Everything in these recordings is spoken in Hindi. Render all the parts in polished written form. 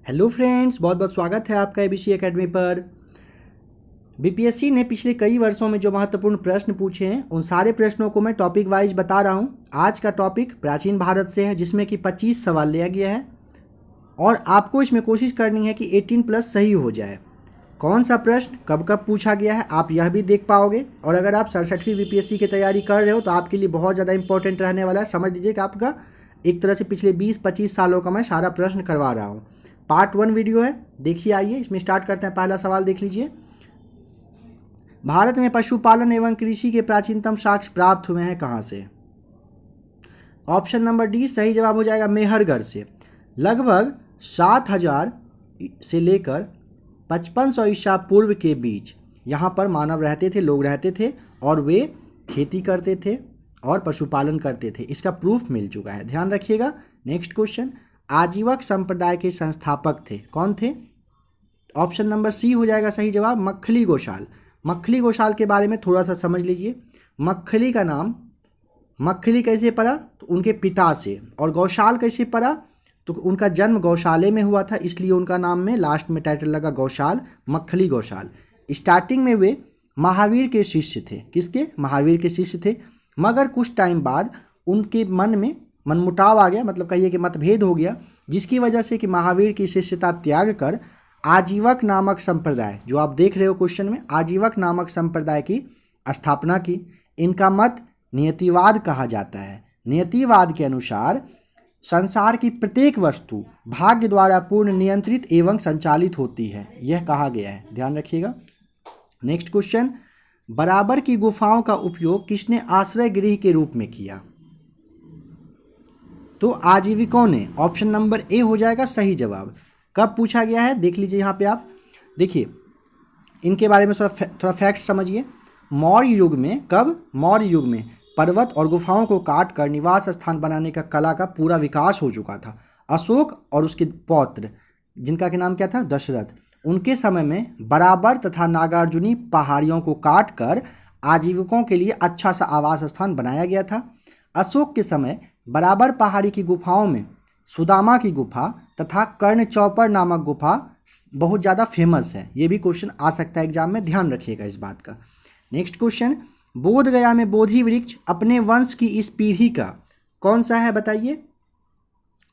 हेलो फ्रेंड्स, बहुत बहुत स्वागत है आपका एबीसी एकेडमी पर। बीपीएससी ने पिछले कई वर्षों में जो महत्वपूर्ण प्रश्न पूछे हैं उन सारे प्रश्नों को मैं टॉपिक वाइज बता रहा हूं। आज का टॉपिक प्राचीन भारत से है, जिसमें कि 25 सवाल लिया गया है और आपको इसमें कोशिश करनी है कि 18 प्लस सही हो जाए। कौन सा प्रश्न कब कब पूछा गया है आप यह भी देख पाओगे। और अगर आप 67वीं बीपीएससी की तैयारी कर रहे हो तो आपके लिए बहुत ज़्यादा इंपॉर्टेंट रहने वाला है। समझ लीजिए कि आपका एक तरह से पिछले 20-25 सालों का मैं सारा प्रश्न करवा रहा हूँ। पार्ट 1 वीडियो है, देखिए। आइए इसमें स्टार्ट करते हैं। पहला सवाल देख लीजिए। भारत में पशुपालन एवं कृषि के प्राचीनतम साक्ष्य प्राप्त हुए हैं कहाँ से? ऑप्शन नंबर डी सही जवाब हो जाएगा मेहरगढ़ से। लगभग 7000 से लेकर 5500 ईसा पूर्व के बीच यहाँ पर मानव रहते थे, लोग रहते थे और वे खेती करते थे और पशुपालन करते थे। इसका प्रूफ मिल चुका है, ध्यान रखिएगा। नेक्स्ट क्वेश्चन, आजीवक संप्रदाय के संस्थापक थे, कौन थे? ऑप्शन नंबर सी हो जाएगा सही जवाब मक्खली गोशाल। मक्खली गोशाल के बारे में थोड़ा सा समझ लीजिए। मक्खली का नाम मक्खली कैसे पड़ा? तो उनके पिता से। और गौशाल कैसे पड़ा? तो उनका जन्म गौशाले में हुआ था, इसलिए उनका नाम में लास्ट में टाइटल लगा गौशाल, मक्खली गौशाल। स्टार्टिंग में वे महावीर के शिष्य थे। किसके? महावीर के शिष्य थे। मगर कुछ टाइम बाद उनके मन में मनमुटाव आ गया, मतलब कहिए कि मतभेद हो गया, जिसकी वजह से कि महावीर की शिष्यता त्याग कर आजीवक नामक संप्रदाय, जो आप देख रहे हो क्वेश्चन में, आजीवक नामक संप्रदाय की स्थापना की। इनका मत नियतिवाद कहा जाता है। नियतिवाद के अनुसार संसार की प्रत्येक वस्तु भाग्य द्वारा पूर्ण नियंत्रित एवं संचालित होती है, यह कहा गया है, ध्यान रखिएगा। नेक्स्ट क्वेश्चन, बराबर की गुफाओं का उपयोग किसने आश्रय गृह के रूप में किया? तो आजीविकों ने। ऑप्शन नंबर ए हो जाएगा सही जवाब। कब पूछा गया है देख लीजिए यहाँ पे आप। देखिए इनके बारे में थोड़ा फैक्ट समझिए। मौर्य युग में, कब? मौर्य युग में पर्वत और गुफाओं को काट कर निवास स्थान बनाने का कला का पूरा विकास हो चुका था। अशोक और उसके पौत्र, जिनका के नाम क्या था? दशरथ, उनके समय में बराबर तथा नागार्जुनी पहाड़ियों को काट कर आजीविकों के लिए अच्छा सा आवास स्थान बनाया गया था। अशोक के समय बराबर पहाड़ी की गुफाओं में सुदामा की गुफा तथा कर्ण चौपर नामक गुफा बहुत ज़्यादा फेमस है। ये भी क्वेश्चन आ सकता है एग्जाम में, ध्यान रखिएगा इस बात का। नेक्स्ट क्वेश्चन, बोध गया में बोधि वृक्ष अपने वंश की इस पीढ़ी का कौन सा है बताइए?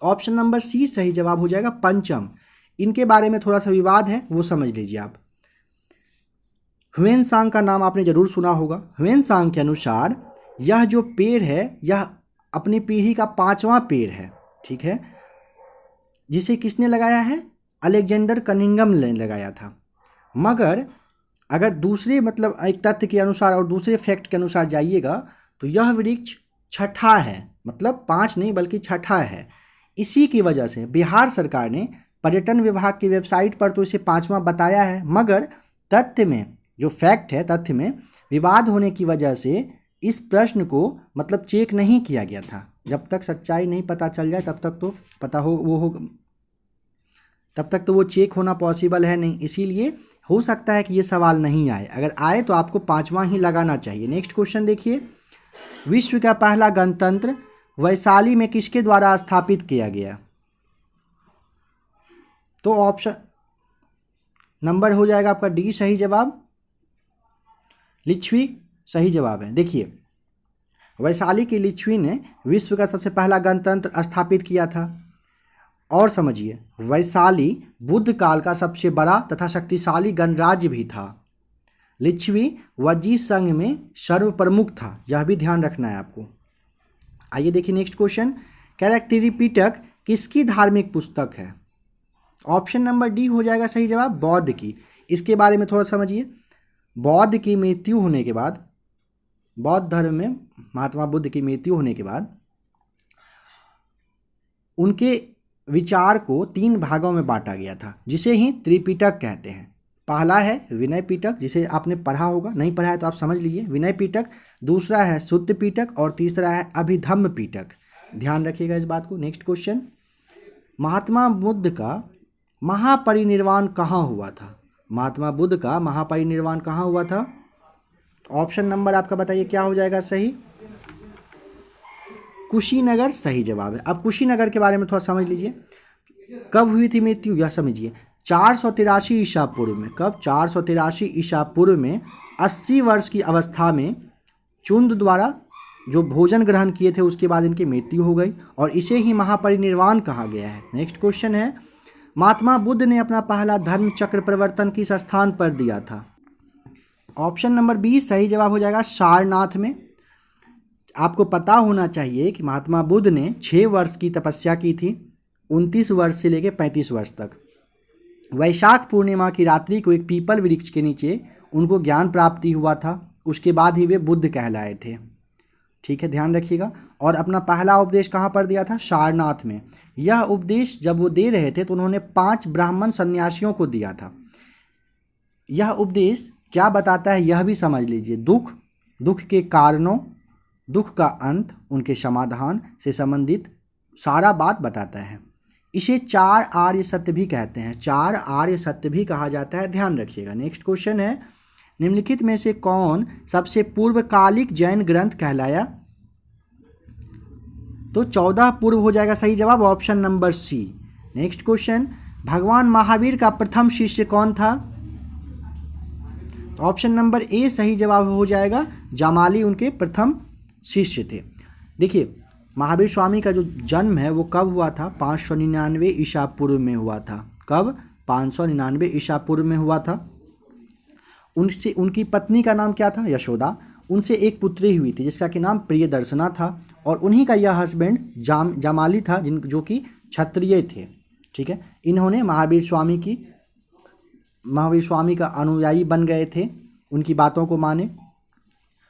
ऑप्शन नंबर सी सही जवाब हो जाएगा पंचम। इनके बारे में थोड़ा सा विवाद है, वो समझ लीजिए आप। ह्वेनसांग का नाम आपने जरूर सुना होगा। ह्वेनसांग के अनुसार यह जो पेड़ है यह अपनी पीढ़ी का 5वां पेड़ है, ठीक है, जिसे किसने लगाया है? अलेक्जेंडर कनिंघम ने लगाया था। मगर अगर दूसरे मतलब एक तथ्य के अनुसार और दूसरे फैक्ट के अनुसार जाइएगा तो यह वृक्ष छठा है, मतलब 5 नहीं बल्कि छठा है। इसी की वजह से बिहार सरकार ने पर्यटन विभाग की वेबसाइट पर तो इसे 5वां बताया है, मगर तथ्य में जो फैक्ट है, तथ्य में विवाद होने की वजह से इस प्रश्न को मतलब चेक नहीं किया गया था। जब तक सच्चाई नहीं पता चल जाए तब तक तो पता हो तब तक तो वो चेक होना पॉसिबल है नहीं। इसीलिए हो सकता है कि ये सवाल नहीं आए। अगर आए तो आपको 5वां ही लगाना चाहिए। नेक्स्ट क्वेश्चन देखिए, विश्व का पहला गणतंत्र वैशाली में किसके द्वारा स्थापित किया गया? तो ऑप्शन नंबर हो जाएगा आपका डी सही जवाब, लिच्छवी सही जवाब है। देखिए वैशाली की लिच्छवी ने विश्व का सबसे पहला गणतंत्र स्थापित किया था। और समझिए वैशाली बुद्ध काल का सबसे बड़ा तथा शक्तिशाली गणराज्य भी था। लिच्छवी वजीर संघ में सर्वप्रमुख था, यह भी ध्यान रखना है आपको। आइए देखिए नेक्स्ट क्वेश्चन, कैरेक्टरीपिटक किसकी धार्मिक पुस्तक है? ऑप्शन नंबर डी हो जाएगा सही जवाब बौद्ध की। इसके बारे में थोड़ा समझिए। बौद्ध की मृत्यु होने के बाद, बौद्ध धर्म में महात्मा बुद्ध की मृत्यु होने के बाद उनके विचार को 3 भागों में बांटा गया था, जिसे ही त्रिपिटक कहते हैं। पहला है विनय पिटक, जिसे आपने पढ़ा होगा, नहीं पढ़ा है तो आप समझ लीजिए, विनय पिटक। दूसरा है शुद्ध पिटक और तीसरा है अभिधम्म पिटक, ध्यान रखिएगा इस बात को। नेक्स्ट क्वेश्चन, महात्मा बुद्ध का महापरिनिर्वाण कहाँ हुआ था? महात्मा बुद्ध का महापरिनिर्वाण कहाँ हुआ था? ऑप्शन नंबर आपका बताइए क्या हो जाएगा सही? कुशीनगर सही जवाब है। अब कुशीनगर के बारे में थोड़ा समझ लीजिए। कब हुई थी मृत्यु, यह समझिए 483 ईसा पूर्व में। कब? 483 ईसा पूर्व में 80 वर्ष की अवस्था में चुंद द्वारा जो भोजन ग्रहण किए थे उसके बाद इनकी मृत्यु हो गई और इसे ही महापरिनिर्वाण कहा गया है। नेक्स्ट क्वेश्चन है, महात्मा बुद्ध ने अपना पहला धर्म चक्र प्रवर्तन किस स्थान पर दिया था? ऑप्शन नंबर बी सही जवाब हो जाएगा सारनाथ में। आपको पता होना चाहिए कि महात्मा बुद्ध ने 6 वर्ष की तपस्या की थी, 29 वर्ष से लेकर 35 वर्ष तक। वैशाख पूर्णिमा की रात्रि को एक पीपल वृक्ष के नीचे उनको ज्ञान प्राप्ति हुआ था, उसके बाद ही वे बुद्ध कहलाए थे। ठीक है, ध्यान रखिएगा। और अपना पहला उपदेश कहाँ पर दिया था? सारनाथ में। यह उपदेश जब वो दे रहे थे तो उन्होंने 5 ब्राह्मण सन्यासियों को दिया था। यह उपदेश क्या बताता है यह भी समझ लीजिए। दुख, दुख के कारणों, दुख का अंत, उनके समाधान से संबंधित सारा बात बताता है। इसे 4 आर्य सत्य भी कहते हैं, 4 आर्य सत्य भी कहा जाता है, ध्यान रखिएगा। नेक्स्ट क्वेश्चन है, निम्नलिखित में से कौन सबसे पूर्वकालिक जैन ग्रंथ कहलाया? तो 14 पूर्व हो जाएगा सही जवाब, option number C. Next question, भगवान महावीर का प्रथम शिष्य कौन था? तो ऑप्शन नंबर ए सही जवाब हो जाएगा, जामाली उनके प्रथम शिष्य थे। देखिए, महावीर स्वामी का जो जन्म है वो कब हुआ था? 599 ईसा पूर्व में हुआ था। कब? 599 ईसा पूर्व में हुआ था। उनसे उनकी पत्नी का नाम क्या था? यशोदा। उनसे एक पुत्री हुई थी जिसका कि नाम प्रियदर्शना था और उन्हीं का यह हस्बैंड जामाली था जो कि क्षत्रिय थे। ठीक है, इन्होंने महावीर स्वामी का अनुयायी बन गए थे, उनकी बातों को माने।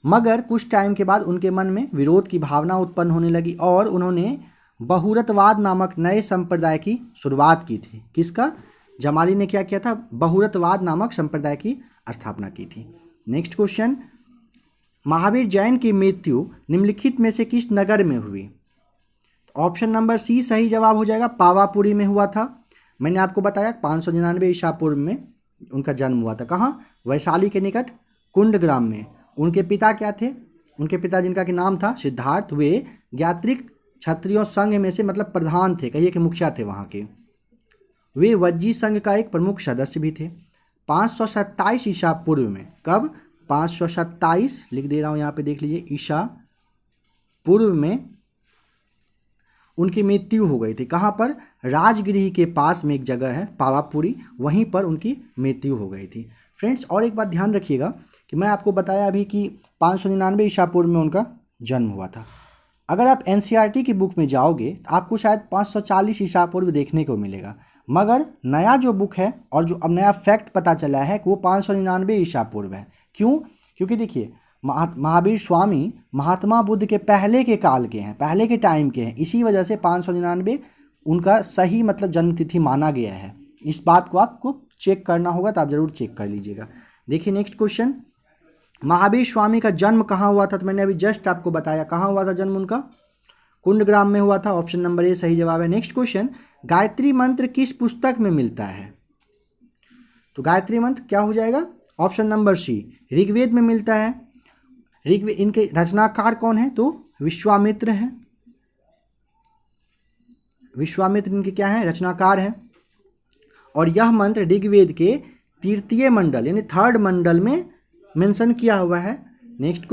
मगर कुछ टाइम के बाद उनके मन में विरोध की भावना उत्पन्न होने लगी और उन्होंने बहुरतवाद नामक नए संप्रदाय की शुरुआत की थी। किसका? जामाली ने क्या किया था? बहुरतवाद नामक संप्रदाय की स्थापना की थी। नेक्स्ट क्वेश्चन, महावीर जैन की मृत्यु निम्नलिखित में से किस नगर में हुई? ऑप्शन नंबर सी सही जवाब हो जाएगा, पावापुरी में हुआ था। मैंने आपको बताया 599 ईसा पूर्व में उनका जन्म हुआ था। कहाँ? वैशाली के निकट कुंडग्राम में। उनके पिता क्या थे? उनके पिता जिनका कि नाम था सिद्धार्थ, वे ज्ञात्रिक क्षत्रियों संघ में से मतलब प्रधान थे, कहिए कि मुखिया थे वहाँ के। वे वज्जी संघ का एक प्रमुख सदस्य भी थे। 527 ईसा पूर्व में। कब? 527 लिख दे रहा हूँ यहाँ पे, देख लीजिए, ईसा पूर्व में उनकी मृत्यु हो गई थी। कहाँ पर? राजगृह के पास में एक जगह है पावापुरी, वहीं पर उनकी मृत्यु हो गई थी। फ्रेंड्स, और एक बात ध्यान रखिएगा कि मैं आपको बताया अभी कि 599 ईसा पूर्व में उनका जन्म हुआ था। अगर आप एनसीईआरटी की बुक में जाओगे तो आपको शायद 540 ईसा पूर्व देखने को मिलेगा, मगर नया जो बुक है और जो अब नया फैक्ट पता चला है कि वो 599 ईसा पूर्व है। क्यों? क्योंकि देखिए, महावीर स्वामी महात्मा बुद्ध के पहले के काल के हैं, पहले के टाइम के हैं, इसी वजह से 599 उनका सही मतलब जन्म तिथि माना गया है। इस बात को आपको चेक करना होगा, तो आप जरूर चेक कर लीजिएगा। देखिए नेक्स्ट क्वेश्चन, महावीर स्वामी का जन्म कहाँ हुआ था? तो मैंने अभी जस्ट आपको बताया कहाँ हुआ था जन्म उनका, कुंडग्राम में हुआ था। ऑप्शन नंबर ए सही जवाब है। नेक्स्ट क्वेश्चन, गायत्री मंत्र किस पुस्तक में मिलता है? तो गायत्री मंत्र क्या हो जाएगा? ऑप्शन नंबर सी, ऋग्वेद में मिलता है। ऋग्वेद, इनके रचनाकार कौन है? तो विश्वामित्र हैं। विश्वामित्र इनके क्या हैं? रचनाकार हैं। और यह मंत्र ऋग्वेद के तृतीय मंडल यानी 3rd मंडल में मेंशन किया हुआ है। नेक्स्ट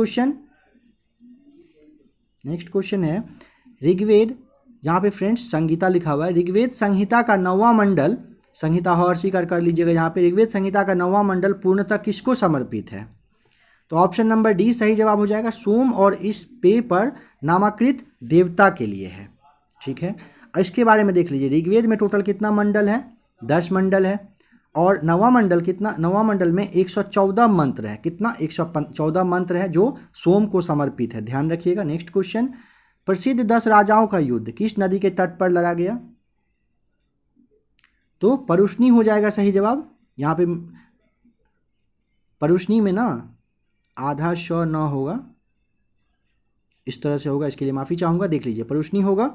क्वेश्चन है ऋग्वेद, यहाँ पे फ्रेंड्स संहिता लिखा हुआ है, ऋग्वेद संहिता का 9वां मंडल, संहिता हर्षी कर लीजिएगा यहाँ पे, ऋग्वेद संहिता का 9वां मंडल पूर्णतः किसको समर्पित है? तो ऑप्शन नंबर डी सही जवाब हो जाएगा, सोम और इस पे पर नामाकृत देवता के लिए है। ठीक है, इसके बारे में देख लीजिए, ऋग्वेद में टोटल कितना मंडल है? 10 मंडल है। और 9वां मंडल कितना? 9वां मंडल में 114 मंत्र है। कितना? 114 मंत्र है जो सोम को समर्पित है, ध्यान रखिएगा। नेक्स्ट क्वेश्चन, प्रसिद्ध 10 राजाओं का युद्ध किस नदी के तट पर लड़ा गया? तो परुष्णी हो जाएगा सही जवाब। यहाँ पे परुष्णी में ना आधा श न होगा, इस तरह से होगा, इसके लिए माफ़ी चाहूँगा। देख लीजिए, परुष्णी होगा।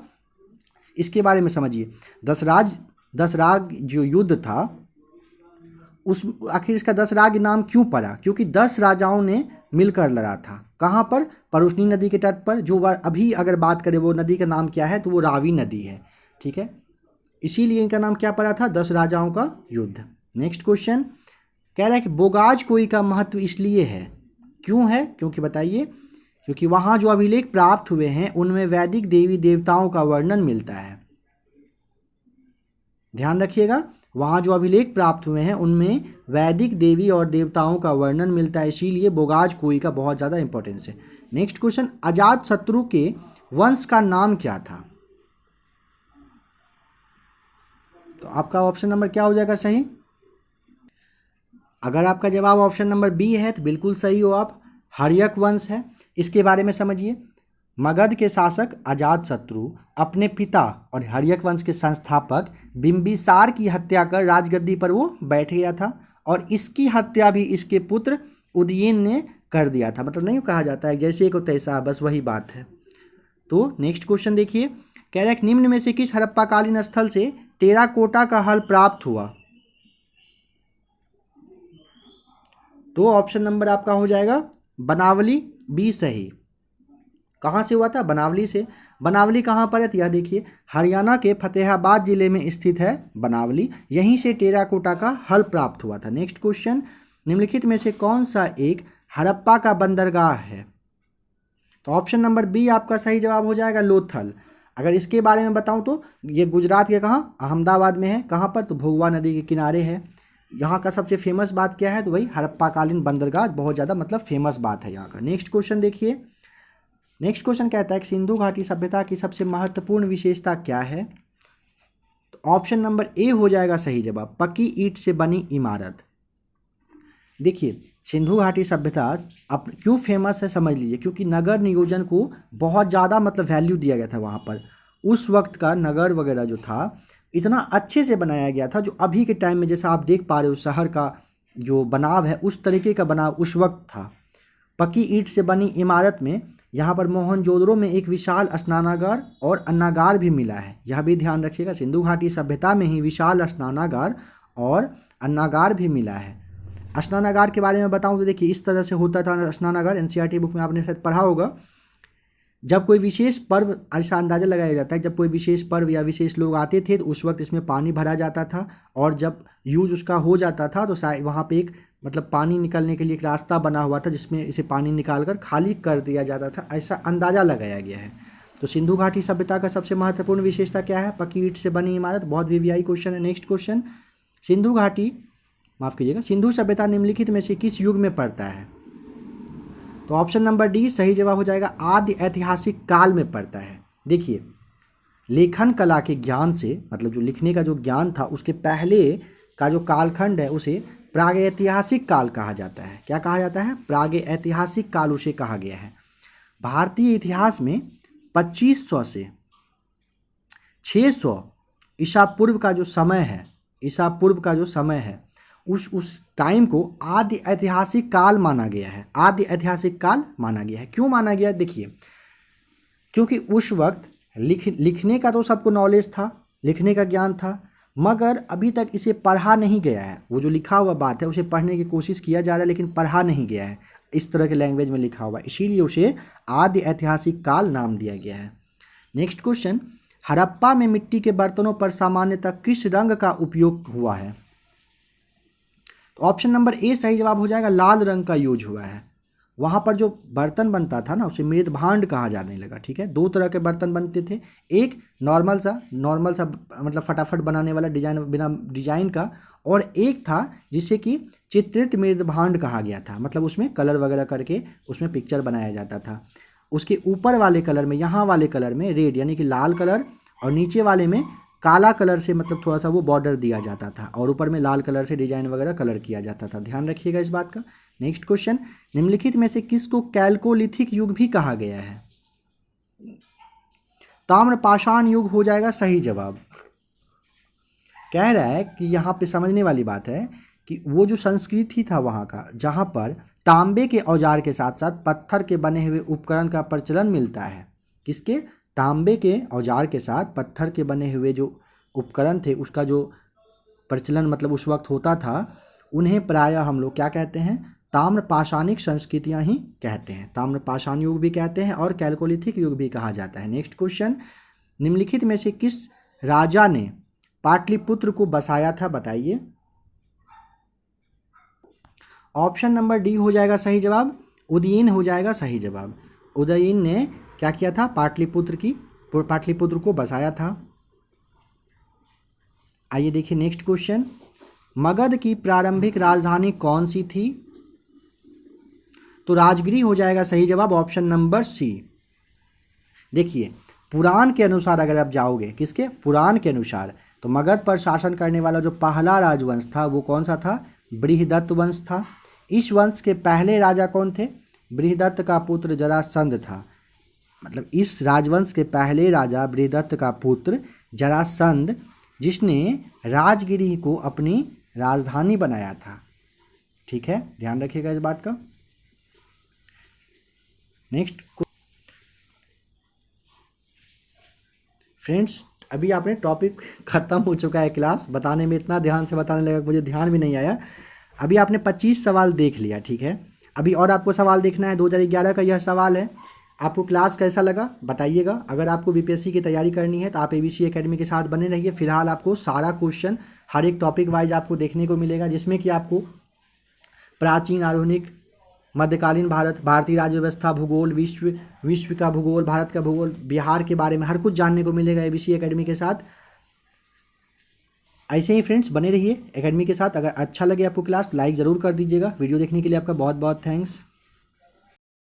इसके बारे में समझिए, 10 राग जो युद्ध था उस आखिर इसका 10 राग नाम क्यों पड़ा? क्योंकि 10 राजाओं ने मिलकर लड़ा था। कहाँ पर? परुष्णी नदी के तट पर। जो अभी अगर बात करें वो नदी का नाम क्या है? तो वो रावी नदी है। ठीक है, इसीलिए इनका नाम क्या पड़ा था, 10 राजाओं का युद्ध। नेक्स्ट क्वेश्चन कह रहा है कि बोगाज कोई का महत्व इसलिए है, क्यों है, क्योंकि बताइए, क्योंकि वहाँ जो अभिलेख प्राप्त हुए हैं उनमें वैदिक देवी देवताओं का वर्णन मिलता है। ध्यान रखिएगा, वहाँ जो अभिलेख प्राप्त हुए हैं उनमें वैदिक देवी और देवताओं का वर्णन मिलता है, इसीलिए बोगाज कोई का बहुत ज़्यादा इंपॉर्टेंस है। नेक्स्ट क्वेश्चन अजातशत्रु के वंश का नाम क्या था? तो आपका ऑप्शन नंबर क्या हो जाएगा सही? अगर आपका जवाब ऑप्शन नंबर बी है तो बिल्कुल सही हो आप, हर्यक वंश है। इसके बारे में समझिए। मगध के शासक अजातशत्रु अपने पिता और हर्यक वंश के संस्थापक बिंबिसार की हत्या कर राजगद्दी पर वो बैठ गया था, और इसकी हत्या भी इसके पुत्र उदयन ने कर दिया था। मतलब नहीं कहा जाता है जैसे को तैसा, बस वही बात है। तो नेक्स्ट क्वेश्चन देखिए, कह रहा है कि निम्न में से किस हड़प्पाकालीन स्थल से टेराकोटा का हल प्राप्त हुआ? तो ऑप्शन नंबर आपका हो जाएगा बनावली, बी सही। कहाँ से हुआ था? बनावली से। बनावली कहाँ पर है? तो यह देखिए हरियाणा के फतेहाबाद जिले में स्थित है बनावली, यहीं से टेराकोटा का हल प्राप्त हुआ था। नेक्स्ट क्वेश्चन, निम्नलिखित में से कौन सा एक हड़प्पा का बंदरगाह है? तो ऑप्शन नंबर बी आपका सही जवाब हो जाएगा लोथल। अगर इसके बारे में बताऊं तो ये गुजरात के कहाँ, अहमदाबाद में है। कहाँ पर? तो भोगवा नदी के किनारे है। यहाँ का सबसे फेमस बात क्या है? तो वही हड़प्पाकालीन बंदरगाह, बहुत ज़्यादा मतलब फेमस बात है यहाँ का। नेक्स्ट क्वेश्चन देखिए, नेक्स्ट क्वेश्चन कहता है कि सिंधु घाटी सभ्यता की सबसे महत्वपूर्ण विशेषता क्या है? तो ऑप्शन नंबर ए हो जाएगा सही जवाब, पक्की ईंट से बनी इमारत। देखिए सिंधु घाटी सभ्यता अब क्यों फेमस है समझ लीजिए, क्योंकि नगर नियोजन को बहुत ज़्यादा मतलब वैल्यू दिया गया था वहाँ पर। उस वक्त का नगर वगैरह जो था इतना अच्छे से बनाया गया था, जो अभी के टाइम में जैसा आप देख पा रहे हो शहर का जो बनाव है उस तरीके का बनाव उस वक्त था। पक्की ईंट से बनी इमारत में यहाँ पर मोहनजोदड़ो में एक विशाल स्नानागार और अन्नागार भी मिला है। यह भी ध्यान रखिएगा, सिंधु घाटी सभ्यता में ही विशाल स्नानागार और अन्नागार भी मिला है। स्नानागार के बारे में बताऊं तो देखिए इस तरह से होता था स्नानागार, एनसीईआरटी बुक में आपने शायद पढ़ा होगा। जब कोई विशेष पर्व, ऐसा अंदाज़ा लगाया जाता है, जब कोई विशेष पर्व या विशेष लोग आते थे तो उस वक्त इसमें पानी भरा जाता था, और जब यूज उसका हो जाता था तो शायद वहाँ पे एक मतलब पानी निकलने के लिए एक रास्ता बना हुआ था जिसमें इसे पानी निकाल कर खाली कर दिया जाता था, ऐसा अंदाज़ा लगाया गया है। तो सिंधु घाटी सभ्यता का सबसे महत्वपूर्ण विशेषता क्या है? पक्की ईंट से बनी इमारत। बहुत वीवीआई क्वेश्चन है। नेक्स्ट क्वेश्चन, सिंधु घाटी, माफ़ कीजिएगा, सिंधु सभ्यता निम्नलिखित में से किस युग में पड़ता है? तो ऑप्शन नंबर डी सही जवाब हो जाएगा, आदि ऐतिहासिक काल में पड़ता है। देखिए लेखन कला के ज्ञान से, मतलब जो लिखने का जो ज्ञान था उसके पहले का जो कालखंड है उसे प्रागैतिहासिक काल कहा जाता है। क्या कहा जाता है? प्रागैतिहासिक काल उसे कहा गया है। भारतीय इतिहास में 2500 से 600 ईसा पूर्व का जो समय है, ईसा पूर्व का जो समय है उस टाइम को आदि ऐतिहासिक काल माना गया है। आदि ऐतिहासिक काल माना गया है। क्यों माना गया? देखिए क्योंकि उस वक्त लिखने का तो सबको नॉलेज था, लिखने का ज्ञान था, मगर अभी तक इसे पढ़ा नहीं गया है। वो जो लिखा हुआ बात है उसे पढ़ने की कोशिश किया जा रहा है लेकिन पढ़ा नहीं गया है, इस तरह के लैंग्वेज में लिखा हुआ, इसीलिए उसे आदि ऐतिहासिक काल नाम दिया गया है। नेक्स्ट क्वेश्चन, हड़प्पा में मिट्टी के बर्तनों पर सामान्यतः किस रंग का उपयोग हुआ है? तो ऑप्शन नंबर ए सही जवाब हो जाएगा, लाल रंग का यूज हुआ है। वहाँ पर जो बर्तन बनता था ना उसे मृद भांड कहा जाने लगा। ठीक है, दो तरह के बर्तन बनते थे, एक नॉर्मल सा मतलब फटाफट बनाने वाला डिजाइन, बिना डिजाइन का, और एक था जिसे कि चित्रित मृद भांड कहा गया था, मतलब उसमें कलर वगैरह करके उसमें पिक्चर बनाया जाता था। उसके ऊपर वाले कलर में, यहाँ वाले कलर में रेड यानी कि लाल कलर, और नीचे वाले में काला कलर से मतलब थोड़ा सा वो बॉर्डर दिया जाता था, और ऊपर में लाल कलर से डिजाइन वगैरह कलर किया जाता था। ध्यान रखिएगा इस बात का। नेक्स्ट क्वेश्चन, निम्नलिखित में से किसको कैल्कोलिथिक युग भी कहा गया है? ताम्रपाषाण युग हो जाएगा सही जवाब। कह रहा है कि यहाँ पे समझने वाली बात है कि वो जो संस्कृति था वहाँ का, जहाँ पर तांबे के औजार के साथ साथ पत्थर के बने हुए उपकरण का प्रचलन मिलता है। किसके? तांबे के औजार के साथ पत्थर के बने हुए जो उपकरण थे उसका जो प्रचलन मतलब उस वक्त होता था, उन्हें प्रायः हम लोग क्या कहते हैं? ताम्रपाषाणिक संस्कृतियां ही कहते हैं। ताम्रपाषाण युग भी कहते हैं और कैल्कोलिथिक युग भी कहा जाता है। नेक्स्ट क्वेश्चन, निम्नलिखित में से किस राजा ने पाटलिपुत्र को बसाया था, बताइए। ऑप्शन नंबर डी हो जाएगा सही जवाब, उदयीन हो जाएगा सही जवाब। उदयीन ने क्या किया था, पाटलिपुत्र को बसाया था। आइए देखिए नेक्स्ट क्वेश्चन, मगध की प्रारंभिक राजधानी कौन सी थी? तो राजगिरी हो जाएगा सही जवाब, ऑप्शन नंबर सी। देखिए पुराण के अनुसार अगर आप जाओगे, किसके, पुराण के अनुसार, तो मगध पर शासन करने वाला जो पहला राजवंश था वो कौन सा था, बृहदत्त वंश था। इस वंश के पहले राजा कौन थे, बृहदत्त का पुत्र जरासंध था। मतलब इस राजवंश के पहले राजा बृहदत्त का पुत्र जरासंध, जिसने राजगिरी को अपनी राजधानी बनाया था। ठीक है, ध्यान रखिएगा इस बात का। नेक्स्ट फ्रेंड्स, अभी आपने टॉपिक खत्म हो चुका है, क्लास बताने में इतना ध्यान से बताने लगा, मुझे ध्यान भी नहीं आया। अभी आपने 25 सवाल देख लिया, ठीक है। अभी और आपको सवाल देखना है, 2011 का यह सवाल है। आपको क्लास कैसा लगा बताइएगा। अगर आपको बीपीएससी की तैयारी करनी है तो आप एबीसी एकेडमी के साथ बने रहिए। फिलहाल आपको सारा क्वेश्चन हर एक टॉपिक वाइज आपको देखने को मिलेगा, जिसमें कि आपको प्राचीन, आधुनिक, मध्यकालीन भारत, भारतीय राज्य व्यवस्था, भूगोल, विश्व का भूगोल, भारत का भूगोल, बिहार के बारे में हर कुछ जानने को मिलेगा एबीसी एकेडमी के साथ। ऐसे ही फ्रेंड्स बने रहिए एकेडमी के साथ। अगर अच्छा लगे आपको क्लास, लाइक ज़रूर कर दीजिएगा। वीडियो देखने के लिए आपका बहुत बहुत थैंक्स।